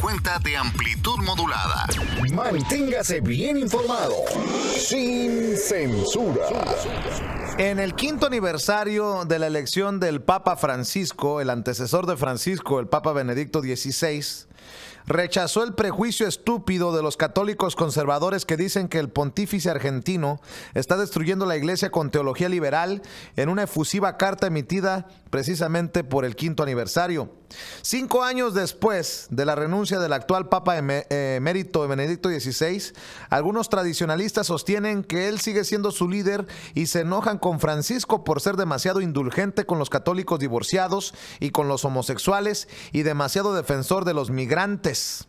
950 de amplitud modulada. Manténgase bien informado, sin censura. En el 5º aniversario de la elección del Papa Francisco, el antecesor de Francisco, el Papa Benedicto XVI, rechazó el prejuicio estúpido de los católicos conservadores que dicen que el pontífice argentino está destruyendo la iglesia con teología liberal en una efusiva carta emitida precisamente por el 5º aniversario. 5 años después de la renuncia del actual Papa emérito Benedicto XVI, algunos tradicionalistas sostienen que él sigue siendo su líder y se enojan con Francisco por ser demasiado indulgente con los católicos divorciados y con los homosexuales y demasiado defensor de los migrantes.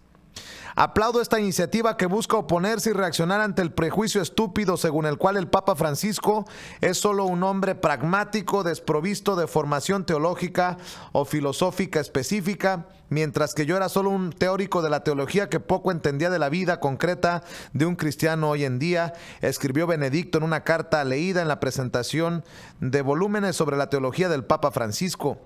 Aplaudo esta iniciativa que busca oponerse y reaccionar ante el prejuicio estúpido según el cual el Papa Francisco es solo un hombre pragmático desprovisto de formación teológica o filosófica específica, mientras que yo era solo un teórico de la teología que poco entendía de la vida concreta de un cristiano hoy en día, escribió Benedicto en una carta leída en la presentación de volúmenes sobre la teología del Papa Francisco.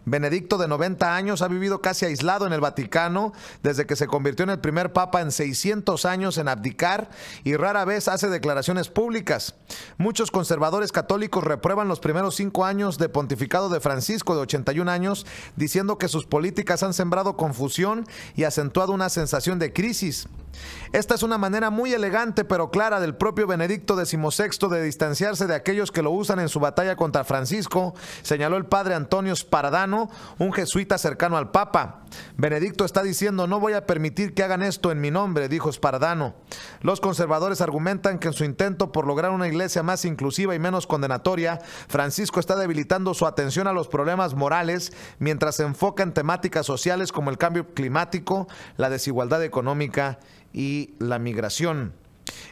Benedicto, de 90 años, ha vivido casi aislado en el Vaticano desde que se convirtió en el primer papa en 600 años en abdicar y rara vez hace declaraciones públicas. Muchos conservadores católicos reprueban los primeros 5 años de pontificado de Francisco, de 81 años, diciendo que sus políticas han sembrado confusión y acentuado una sensación de crisis. Esta es una manera muy elegante pero clara del propio Benedicto XVI de distanciarse de aquellos que lo usan en su batalla contra Francisco, señaló el padre Antonio Sparadano, un jesuita cercano al Papa. Benedicto está diciendo: no voy a permitir que hagan esto en mi nombre, dijo Sparadano. Los conservadores argumentan que en su intento por lograr una iglesia más inclusiva y menos condenatoria, Francisco está debilitando su atención a los problemas morales mientras se enfoca en temáticas sociales como el cambio climático, la desigualdad económica y la migración.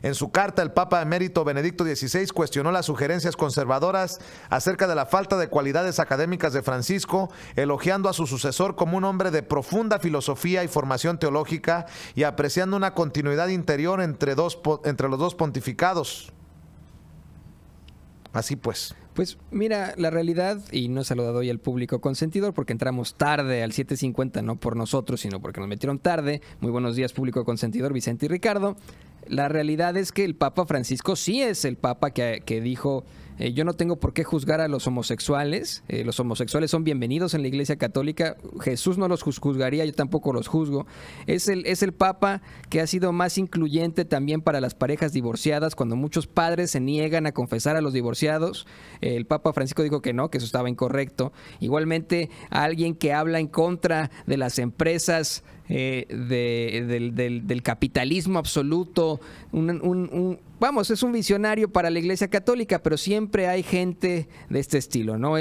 En su carta, el Papa emérito Benedicto XVI cuestionó las sugerencias conservadoras acerca de la falta de cualidades académicas de Francisco, elogiando a su sucesor como un hombre de profunda filosofía y formación teológica y apreciando una continuidad interior entre los dos pontificados. Así pues. Pues mira, la realidad, y no he saludado hoy al público consentidor porque entramos tarde al 7:50, no por nosotros, sino porque nos metieron tarde. Muy buenos días, público consentidor, Vicente y Ricardo. La realidad es que el Papa Francisco sí es el Papa que dijo: yo no tengo por qué juzgar a los homosexuales son bienvenidos en la Iglesia Católica, Jesús no los juzgaría, yo tampoco los juzgo. Es el Papa que ha sido más incluyente también para las parejas divorciadas, cuando muchos padres se niegan a confesar a los divorciados. El Papa Francisco dijo que no, que eso estaba incorrecto. Igualmente, a alguien que habla en contra de las empresas, del capitalismo absoluto, es un visionario para la Iglesia Católica, pero siempre hay gente de este estilo, ¿no?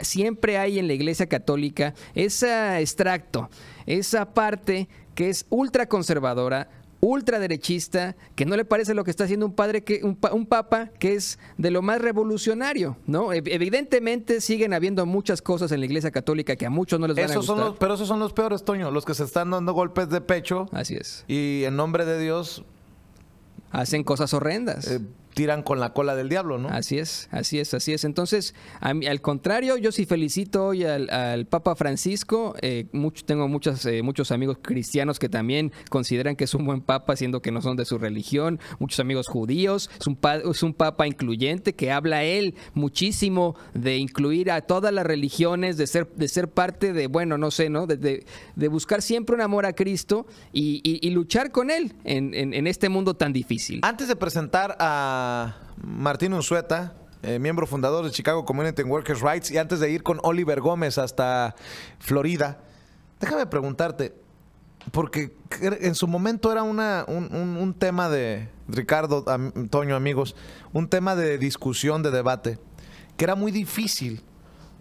Siempre hay en la Iglesia Católica ese extracto, esa parte que es ultraconservadora, ultraderechista, que no le parece lo que está haciendo un papa que es de lo más revolucionario, ¿no? Evidentemente siguen habiendo muchas cosas en la Iglesia Católica que a muchos no les van a gustar. Pero esos son los peores, Toño, los que se están dando golpes de pecho. Así es. Y en nombre de Dios hacen cosas horrendas. Tiran con la cola del diablo, ¿no? Así es. Entonces, al contrario, yo sí felicito hoy al Papa Francisco. Tengo muchos amigos cristianos que también consideran que es un buen papa, siendo que no son de su religión. Muchos amigos judíos. Es un papa incluyente que habla él muchísimo de incluir a todas las religiones, de ser parte de, de buscar siempre un amor a Cristo y luchar con él en este mundo tan difícil. Antes de presentar a Martín Unzueta, miembro fundador de Chicago Community and Workers' Rights, y antes de ir con Oliver Gómez hasta Florida, déjame preguntarte, porque en su momento era un tema de, Ricardo, Toño, amigos, un tema de discusión, de debate, que era muy difícil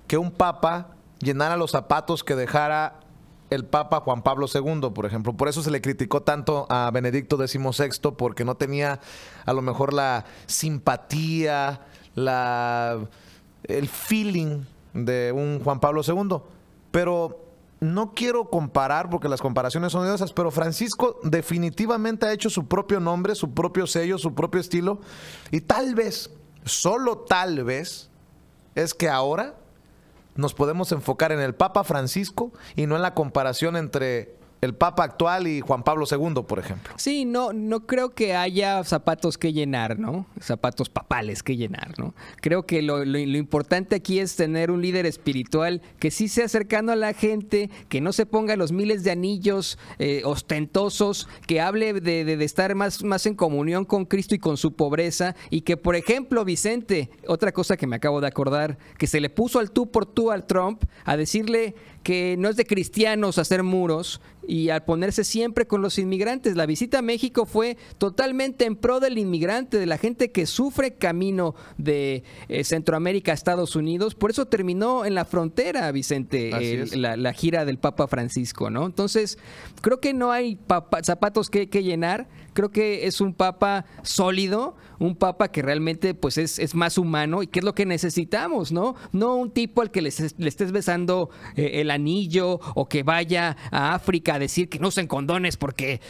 que un papa llenara los zapatos que dejara el Papa Juan Pablo II, por ejemplo. Por eso se le criticó tanto a Benedicto XVI, porque no tenía a lo mejor la simpatía, el feeling de un Juan Pablo II. Pero no quiero comparar, porque las comparaciones son odiosas, pero Francisco definitivamente ha hecho su propio nombre, su propio sello, su propio estilo. Y tal vez, solo tal vez, es que ahora nos podemos enfocar en el Papa Francisco y no en la comparación entre el Papa actual y Juan Pablo II, por ejemplo. Sí, no creo que haya zapatos que llenar, ¿no? Zapatos papales que llenar, ¿no? Creo que lo importante aquí es tener un líder espiritual que sí sea cercano a la gente, que no se ponga los miles de anillos ostentosos, que hable de estar más en comunión con Cristo y con su pobreza, y que, por ejemplo, Vicente, otra cosa que me acabo de acordar, que se le puso al tú por tú al Trump a decirle que no es de cristianos hacer muros y al ponerse siempre con los inmigrantes. La visita a México fue totalmente en pro del inmigrante, de la gente que sufre camino de Centroamérica a Estados Unidos. Por eso terminó en la frontera, Vicente, la gira del Papa Francisco, ¿no? Entonces, creo que no hay zapatos que llenar. Creo que es un papa sólido, un papa que realmente pues es más humano y que es lo que necesitamos, ¿no? No un tipo al que le estés besando el anillo o que vaya a África a decir que no usen condones porque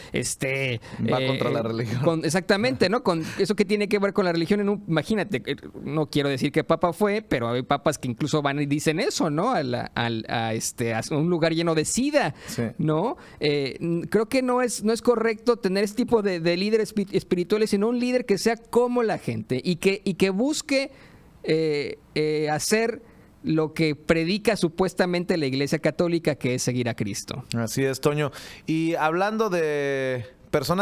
va contra la religión. Exactamente, ¿no? Con eso que tiene que ver con la religión. Imagínate, no quiero decir qué papa fue, pero hay papas que incluso van y dicen eso, ¿no? A un lugar lleno de sida, sí. ¿No? Creo que no es correcto tener este tipo de líderes espirituales, sino un líder que sea como la gente y que busque hacer lo que predica supuestamente la Iglesia Católica, que es seguir a Cristo. Así es, Toño. Y hablando de personas